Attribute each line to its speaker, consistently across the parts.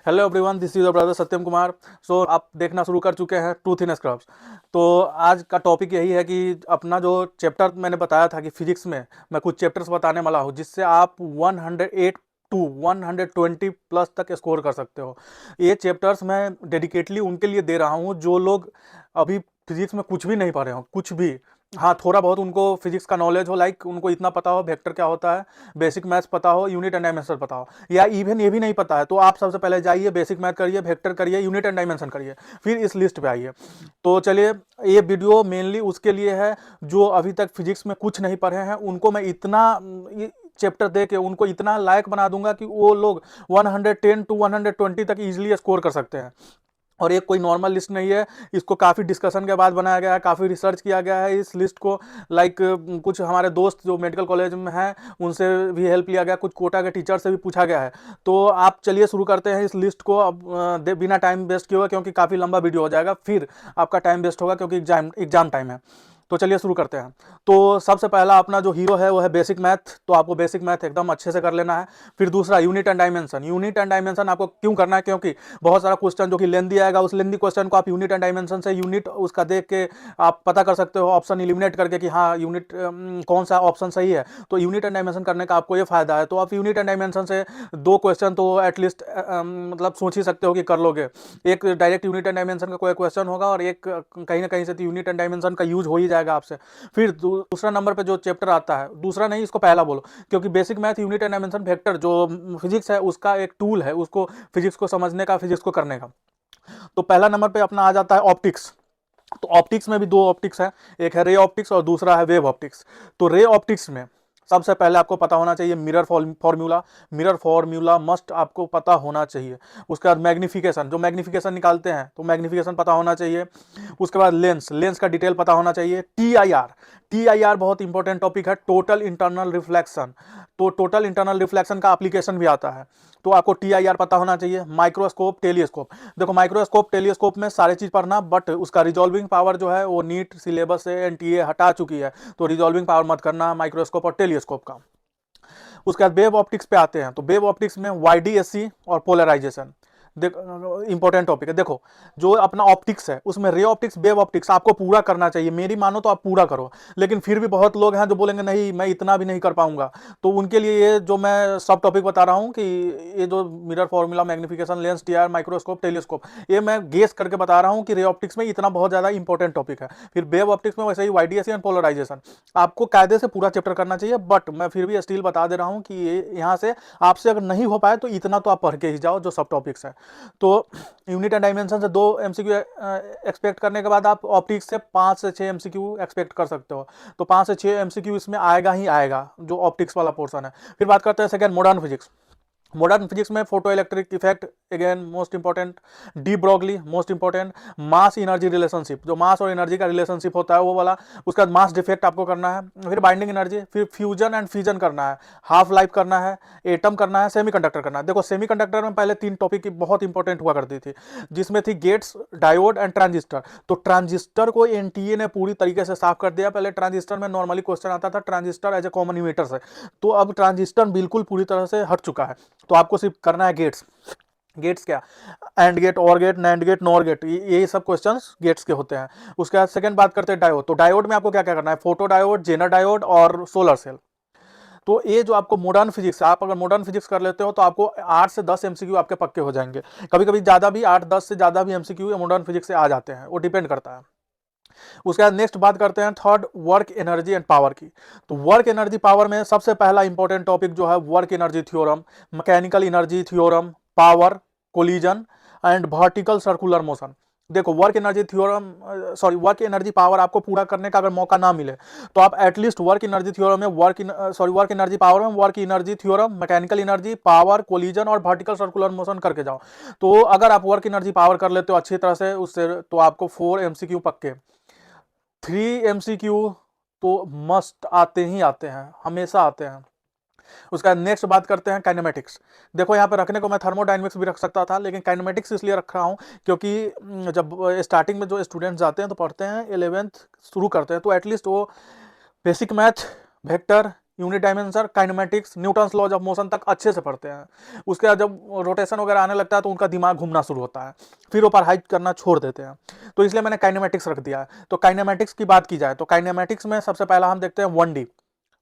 Speaker 1: Hello everyone, this is your brother Satyam Kumar. So आप देखना शुरू कर चुके हैं ट्रूथ इन स्क्रब्स। तो आज का टॉपिक यही है कि अपना जो चैप्टर मैंने बताया था कि फिजिक्स में मैं कुछ चैप्टर्स बताने वाला हूँ जिससे आप 108 टू 120 प्लस तक स्कोर कर सकते हो। ये चैप्टर्स मैं डेडिकेटली उनके लिए दे रहा हूँ जो लोग अभी फिजिक्स में कुछ भी नहीं पढ़े हो, कुछ भी। हाँ, थोड़ा बहुत उनको फिजिक्स का नॉलेज हो, लाइक उनको इतना पता हो वेक्टर क्या होता है, बेसिक मैथ्स पता हो, यूनिट एंड डायमेंशन पता हो, या इवन ये भी नहीं पता है तो आप सबसे पहले जाइए बेसिक मैथ करिए, वेक्टर करिए, यूनिट एंड डायमेंशन करिए, फिर इस लिस्ट पे आइए। तो चलिए, ये वीडियो मेनली उसके लिए है जो अभी तक फिजिक्स में कुछ नहीं पढ़े हैं। उनको मैं इतना चैप्टर दे के उनको इतना लायक बना दूंगा कि वो लोग 110 टू 120 तक इजीली स्कोर कर सकते हैं। और ये कोई नॉर्मल लिस्ट नहीं है, इसको काफ़ी डिस्कशन के बाद बनाया गया है, काफ़ी रिसर्च किया गया है इस लिस्ट को। लाइक कुछ हमारे दोस्त जो मेडिकल कॉलेज में हैं उनसे भी हेल्प लिया गया, कुछ कोटा के टीचर से भी पूछा गया है। तो आप चलिए शुरू करते हैं इस लिस्ट को अब बिना टाइम वेस्ट किए हुए, क्योंकि काफ़ी लंबा वीडियो हो जाएगा, फिर आपका टाइम वेस्ट होगा क्योंकि एग्जाम एग्जाम टाइम है। तो चलिए शुरू करते हैं। तो सबसे पहला अपना जो हीरो है वो है बेसिक मैथ, तो आपको बेसिक मैथ एकदम अच्छे से कर लेना है। फिर दूसरा unit and dimension. Unit and dimension आपको क्यों करना है? क्योंकि बहुत सारा क्वेश्चन जो कि लेंदी आएगा, उस लेंदी क्वेश्चन को आप यूनिट एंड डायमेंशन से यूनिट उसका देख के आप पता कर सकते हो, ऑप्शन इलिमिनेट करके कि हाँ यूनिट कौन सा ऑप्शन सही है। तो यूनिट एंड डायमेंशन करने का आपको ये फायदा है। तो आप यूनिट एंड डायमेंशन से दो क्वेश्चन तो एटलीस्ट मतलब सोच ही सकते हो कि कर लोगे। एक डायरेक्ट यूनिट एंड डायमेंशन का कोई क्वेश्चन होगा और एक कहीं ना कहीं से यूनिट एंड डायमेंशन का यूज हो ही जाएगा आपसे। फिर दूसरा नंबर पे जो चैप्टर आता है, दूसरा नहीं इसको पहला बोलो, क्योंकि basic math, unit and dimension, vector जो फिजिक्स है उसका एक टूल है, उसको फिजिक्स को समझने का, फिजिक्स को करने का। तो पहला नंबर पे अपना आ जाता है ऑप्टिक्स। तो ऑप्टिक्स में भी दो ऑप्टिक्स है, एक है रे ऑप्टिक्स और दूसरा है वेव ऑप्टिक्स। तो रे ऑप्टिक्स में सबसे पहले आपको पता होना चाहिए mirror formula. Mirror formula must आपको पता होना चाहिए। उसके बाद मैग्निफिकेशन, जो मैग्निफिकेशन निकालते हैं तो मैग्निफिकेशन पता होना चाहिए। उसके बाद लेंस, लेंस का डिटेल पता होना चाहिए। T I R, T I R बहुत इंपॉर्टेंट टॉपिक है, टोटल इंटरनल रिफ्लेक्शन। तो टोटल इंटरनल रिफ्लेक्शन का एप्लीकेशन भी आता है, तो आपको टी आई आर पता होना चाहिए। Microscope, telescope. देखो माइक्रोस्कोप टेलीस्कोप में सारी चीज़ पढ़ना, बट उसका रिजॉल्विंग पावर जो है वो नीट सिलेबस से एनटीए हटा चुकी है, तो रिजॉल्विंग पावर मत करना माइक्रोस्कोप और टेलीस्कोप का। उसके बाद वेव ऑप्टिक्स पे आते हैं, तो वेव ऑप्टिक्स में वाईडीएससी और पोलराइजेशन देखो इंपॉर्टेंट टॉपिक है। देखो जो अपना ऑप्टिक्स है उसमें रे ऑप्टिक्स, वेव ऑप्टिक्स आपको पूरा करना चाहिए, मेरी मानो तो आप पूरा करो। लेकिन फिर भी बहुत लोग हैं जो बोलेंगे नहीं मैं इतना भी नहीं कर पाऊंगा, तो उनके लिए ये जो मैं सब टॉपिक बता रहा हूँ कि ये जो mirror formula, magnification, lens, TR, microscope, telescope, ये मैं गेस करके बता रहा हूँ कि रे ऑप्टिक्स में इतना बहुत ज्यादा इंपॉर्टेंट टॉपिक है। फिर वेव ऑप्टिक्स में वैसे ही वाईडीएससी एंड पोलराइजेशन आपको कायदे से पूरा चैप्टर करना चाहिए, बट मैं फिर भी स्टिल बता दे रहा हूँ कि ये यहाँ से आपसे अगर नहीं हो पाए तो इतना तो आप पढ़ के ही जाओ जो सब टॉपिक्स है। तो यूनिट एंड डायमेंशन से दो एमसीक्यू एक्सपेक्ट करने के बाद आप ऑप्टिक्स से 5 से 6 एमसीक्यू एक्सपेक्ट कर सकते हो। तो 5 से 6 एमसीक्यू इसमें आएगा ही आएगा जो ऑप्टिक्स वाला पोर्सन है। फिर बात करते हैं second, modern physics. Modern physics में photoelectric effect again most important, de Broglie most important, mass energy relationship, जो मास और एनर्जी का रिलेशनशिप होता है वो वाला, उसका बाद मास डिफेक्ट आपको करना है, फिर बाइंडिंग एनर्जी, फिर फ्यूजन एंड फिजन करना है, हाफ लाइफ करना है, एटम करना है, सेमीकंडक्टर करना है। देखो सेमीकंडक्टर में पहले 3 टॉपिक की बहुत इंपॉर्टेंट हुआ करती थी, जिसमें थी गेट्स, डायोड एंड ट्रांजिस्टर। तो ट्रांजिस्टर को एनटीए ने पूरी तरीके से साफ कर दिया। पहले ट्रांजिस्टर में नॉर्मली क्वेश्चन आता था transistor as a common emitter से, तो अब ट्रांजिस्टर बिल्कुल पूरी तरह से हट चुका है। तो आपको सिर्फ करना है गेट्स। गेट्स क्या? AND gate, OR gate, NAND gate, NOR gate, ये सब क्वेश्चंस गेट्स के होते हैं। उसके बाद सेकंड बात करते हैं डायोड। तो डायोड में आपको क्या क्या करना है? फोटो डायोड, जेनर डायोड और सोलर सेल। तो ये जो आपको मॉडर्न फिजिक्स, आप अगर मॉडर्न फिजिक्स कर लेते हो तो आपको 8 से 10 एमसीक्यू आपके पक्के हो जाएंगे। कभी कभी ज्यादा भी, 8-10 से ज्यादा भी एमसीक्यू मॉडर्न फिजिक्स से आ जाते हैं, वो डिपेंड करता है। उसके बाद नेक्स्ट बात करते हैं third, work energy and power की। तो वर्क एनर्जी पावर में सबसे पहला इंपॉर्टेंट टॉपिक जो है work energy theorem, mechanical energy theorem, power, collision and vertical circular motion. देखो work energy theorem, sorry work energy power आपको पूरा करने का अगर मौका ना मिले तो आप एटलीस्ट वर्क एनर्जी थ्योरम में वर्क एनर्जी पावर में work energy theorem, mechanical energy, power, collision और वर्टिकल सर्कुलर मोशन करके जाओ। तो अगर आप वर्क एनर्जी पावर कर लेते हो अच्छी तरह से उससे, तो आपको 4 एमसीक्यू पक्के। 3 एमसीक्यू तो मस्ट आते ही आते हैं, हमेशा आते हैं। उसका नेक्स्ट बात करते हैं काइनेमेटिक्स। देखो यहाँ पे रखने को मैं थर्मोडायनेमिक्स भी रख सकता था, लेकिन काइनेमेटिक्स इसलिए रख रहा हूँ क्योंकि जब स्टार्टिंग में जो स्टूडेंट्स जाते हैं तो पढ़ते हैं 11th शुरू करते हैं, तो एटलीस्ट वो basic math, vector, unit dimension, kinematics, Newton's laws of motion तक अच्छे से पढ़ते हैं। उसके बाद जब रोटेशन वगैरह आने लगता है तो उनका दिमाग घूमना शुरू होता है, फिर वो पढ़ाई करना छोड़ देते हैं। तो इसलिए मैंने काइनेमेटिक्स रख दिया है। तो काइनेमेटिक्स की बात की जाए तो काइनेमेटिक्स में सबसे पहला हम देखते हैं 1D,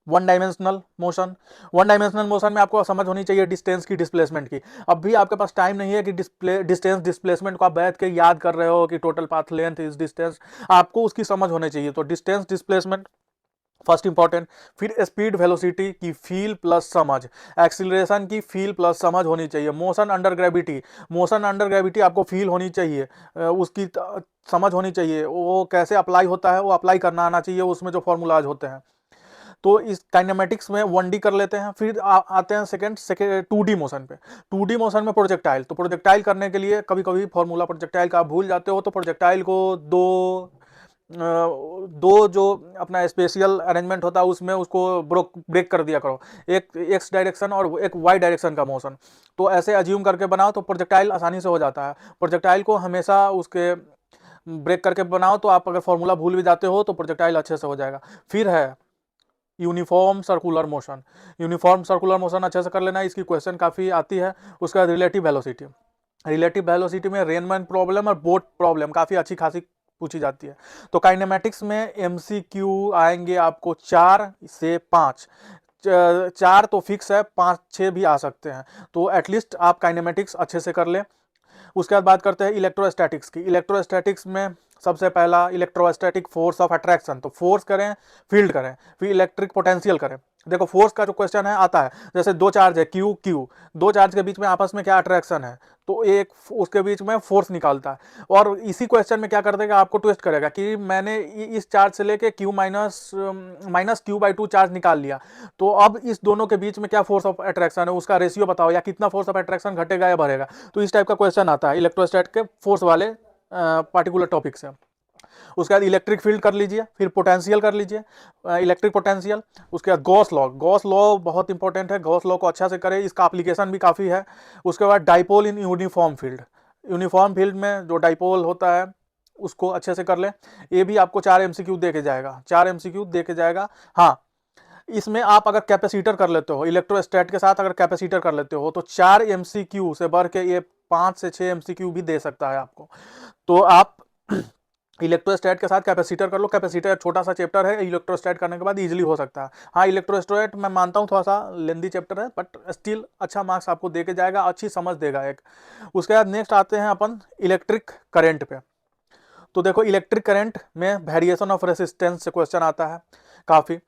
Speaker 1: one dimensional motion. One dimensional motion में आपको समझ होनी चाहिए डिस्टेंस की, डिस्प्लेसमेंट की। अब भी आपके पास टाइम नहीं है कि डिस्टेंस डिस्प्लेसमेंट को आप बैठ के याद कर रहे हो कि total path length is distance, आपको उसकी समझ होनी चाहिए। तो डिस्टेंस डिस्प्लेसमेंट फर्स्ट इंपॉर्टेंट। फिर स्पीड वेलोसिटी की फील प्लस समझ, एक्सीलरेशन की फील प्लस समझ होनी चाहिए। Motion under gravity, motion under gravity आपको फील होनी चाहिए, उसकी समझ होनी चाहिए, वो कैसे अप्लाई होता है वो अप्लाई करना आना चाहिए, उसमें जो फॉर्मूलाज होते हैं। तो इस काइनेमेटिक्स में 1D कर लेते हैं। फिर आते हैं सेकेंड 2D मोशन पे। 2D मोशन में प्रोजेक्टाइल, तो प्रोजेक्टाइल करने के लिए कभी कभी फॉर्मूला प्रोजेक्टाइल का आप भूल जाते हो, तो प्रोजेक्टाइल को दो जो अपना स्पेशियल अरेंजमेंट होता है उसमें उसको ब्रेक कर दिया करो, एक एक्स डायरेक्शन और एक वाई डायरेक्शन का मोशन। तो ऐसे अज्यूम करके बनाओ तो प्रोजेक्टाइल आसानी से हो जाता है। प्रोजेक्टाइल को हमेशा उसके ब्रेक करके बनाओ, तो आप अगर फॉर्मूला भूल भी जाते हो तो प्रोजेक्टाइल अच्छे से हो जाएगा। फिर है uniform circular motion. Uniform circular motion अच्छे से कर लेना, इसकी क्वेश्चन काफ़ी आती है। उसका रिलेटिव वेलोसिटी, रिलेटिव वेलोसिटी में रेनमैन प्रॉब्लम और बोट प्रॉब्लम काफ़ी अच्छी खासी पूछी जाती है। तो काइनेमेटिक्स में MCQ आएंगे आपको 4 से 5, 4 तो फिक्स है, 5-6 भी आ सकते हैं। तो एटलीस्ट आप काइनेमेटिक्स अच्छे से कर लें। उसके बाद बात करते हैं इलेक्ट्रोस्टैटिक्स की। इलेक्ट्रोस्टैटिक्स में सबसे पहला इलेक्ट्रोस्टैटिक फोर्स ऑफ अट्रैक्शन, तो फोर्स करें, फील्ड करें, फिर इलेक्ट्रिक पोटेंशियल करें। देखो फोर्स का जो क्वेश्चन है आता है, जैसे दो चार्ज है क्यू क्यू, दो चार्ज के बीच में आपस में क्या अट्रैक्शन है, तो एक उसके बीच में फोर्स निकालता है। और इसी क्वेश्चन में क्या कर देगा, आपको ट्विस्ट करेगा कि मैंने इस चार्ज से लेके क्यू माइनस Q/2 चार्ज निकाल लिया, तो अब इस दोनों के बीच में क्या फोर्स ऑफ अट्रैक्शन है उसका रेशियो बताओ, या कितना फोर्स ऑफ अट्रैक्शन घटेगा या बढ़ेगा। तो इस टाइप का क्वेश्चन आता है इलेक्ट्रोस्टैट के फोर्स वाले पार्टिकुलर टॉपिक से। उसके बाद इलेक्ट्रिक फील्ड कर लीजिए, फिर पोटेंशियल कर लीजिए, इलेक्ट्रिक पोटेंशियल। उसके बाद गॉस लॉ, गॉस लॉ बहुत इंपॉर्टेंट है, गॉस लॉ को अच्छा से करें, इसका एप्लीकेशन भी काफ़ी है। उसके बाद dipole in uniform field, uniform field में जो डाइपोल होता है उसको अच्छे से कर लें। ये भी आपको 4 MCQ दे के जाएगा, 4 MCQ दे के जाएगा। हाँ, इसमें आप अगर कैपेसिटर कर लेते हो, इलेक्ट्रोस्टैट के साथ अगर कैपेसिटर कर लेते हो तो 4 MCQ से बढ़ के ये 5 से 6 MCQ भी दे सकता है आपको। तो आप इलेक्ट्रोस्टैट के साथ कैपेसिटर कर लो। कैपेसिटर छोटा सा चैप्टर है, इलेक्ट्रोस्टैट करने के बाद इजीली हो सकता है। हाँ, इलेक्ट्रोस्टैट मैं मानता हूँ थोड़ा सा लेंदी चैप्टर है, बट स्टिल अच्छा मार्क्स आपको दे के जाएगा, अच्छी समझ देगा एक। उसके बाद नेक्स्ट आते हैं अपन इलेक्ट्रिक करंट पे। तो देखो इलेक्ट्रिक करंट में वेरिएशन ऑफ रेसिस्टेंस से क्वेश्चन आता है काफ़ी।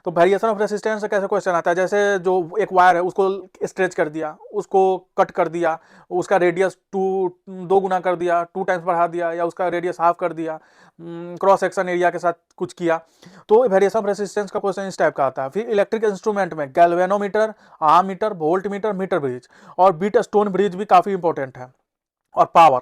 Speaker 1: तो वेरिएशन ऑफ रेसिस्टेंस से कैसे क्वेश्चन आता है, जैसे जो एक वायर है उसको स्ट्रेच कर दिया, उसको कट कर दिया, उसका रेडियस 2 गुना कर दिया, 2 टाइम्स बढ़ा दिया, या उसका रेडियस हाफ कर दिया, क्रॉस सेक्शन एरिया के साथ कुछ किया, तो वेरिएशन ऑफ रेसिस्टेंस का क्वेश्चन इस टाइप का आता है। फिर इलेक्ट्रिक इंस्ट्रूमेंट में galvanometer, ammeter, voltmeter, meter bridge और बीट स्टोन ब्रिज भी काफ़ी इंपॉर्टेंट है, और पावर।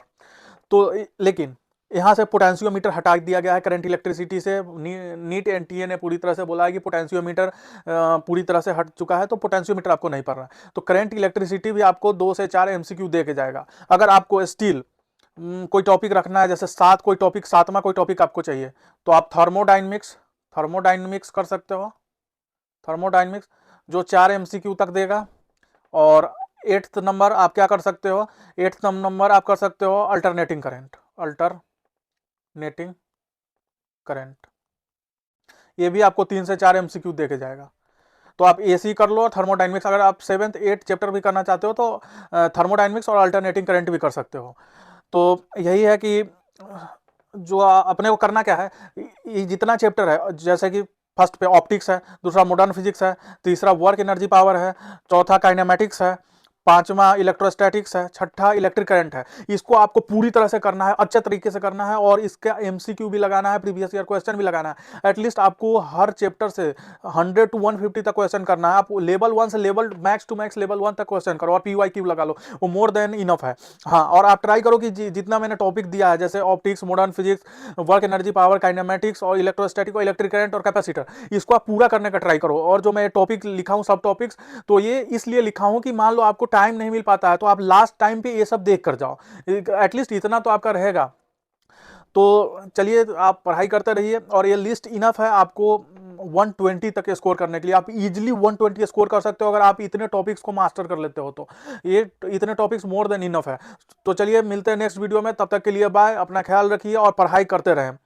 Speaker 1: तो लेकिन यहाँ से पोटेंशियोमीटर हटा दिया गया है करंट इलेक्ट्रिसिटी से। नीट एनटीए ने पूरी तरह से बोला है कि पोटेंशियोमीटर पूरी तरह से हट चुका है, तो पोटेंशियोमीटर आपको नहीं पढ़ रहा है। तो करंट इलेक्ट्रिसिटी भी आपको 2 से 4 MCQ दे के जाएगा। अगर आपको स्टील कोई टॉपिक रखना है, जैसे 7वां कोई टॉपिक आपको चाहिए, तो आप थर्मोडाइनमिक्स कर सकते हो। थर्मोडाइनमिक्स जो 4 MCQ तक देगा। और 8th नंबर आप क्या कर सकते हो, 8th नंबर आप कर सकते हो अल्टरनेटिंग करंट। ये भी आपको 3 से 4 MCQ दे के जाएगा। तो आप AC कर लो और थर्मोडाइनमिक्स, अगर आप 7th 8th चैप्टर भी करना चाहते हो तो थर्मोडाइनमिक्स और अल्टरनेटिंग करंट भी कर सकते हो। तो यही है कि जो अपने को करना क्या है, ये जितना चैप्टर है, जैसे कि फर्स्ट पे ऑप्टिक्स है, दूसरा मॉडर्न फिजिक्स है, तीसरा वर्क एनर्जी पावर है, चौथा काइनेमेटिक्स है, पांचवा इलेक्ट्रोस्टैटिक्स है, छठा इलेक्ट्रिक करंट है। इसको आपको पूरी तरह से करना है, अच्छे तरीके से करना है, और इसका MCQ भी लगाना है, प्रीवियस ईयर क्वेश्चन भी लगाना है। एटलीस्ट आपको हर चैप्टर से 100 to 150 तक क्वेश्चन करना है। आप लेवल 1 से level max to max level 1 तक क्वेश्चन करो और PYQ लगा लो, वो मोर देन इनफ है। हाँ, और आप ट्राई करो कि जितना मैंने टॉपिक दिया है, जैसे optics, modern physics, work energy power, kinematics और इलेक्ट्रोस्टैटिक और इलेक्ट्रिक करंट और कैपेसिटर, इसको आप पूरा करने का ट्राई करो। और जो मैं टॉपिक लिखा हूँ सब टॉपिक्स, तो ये इसलिए लिखा हूँ कि मान लो आपको टाइम नहीं मिल पाता है तो आप लास्ट टाइम पे ये सब देख कर जाओ, एटलीस्ट इतना तो आपका रहेगा। तो चलिए आप पढ़ाई करते रहिए, और ये लिस्ट इनफ है आपको 120 तक स्कोर करने के लिए। आप इजीली 120 स्कोर कर सकते हो अगर आप इतने टॉपिक्स को मास्टर कर लेते हो तो। ये इतने टॉपिक्स मोर देन इनफ है। तो चलिए मिलते हैं नेक्स्ट वीडियो में, तब तक के लिए बाय, अपना ख्याल रखिए और पढ़ाई करते रहें।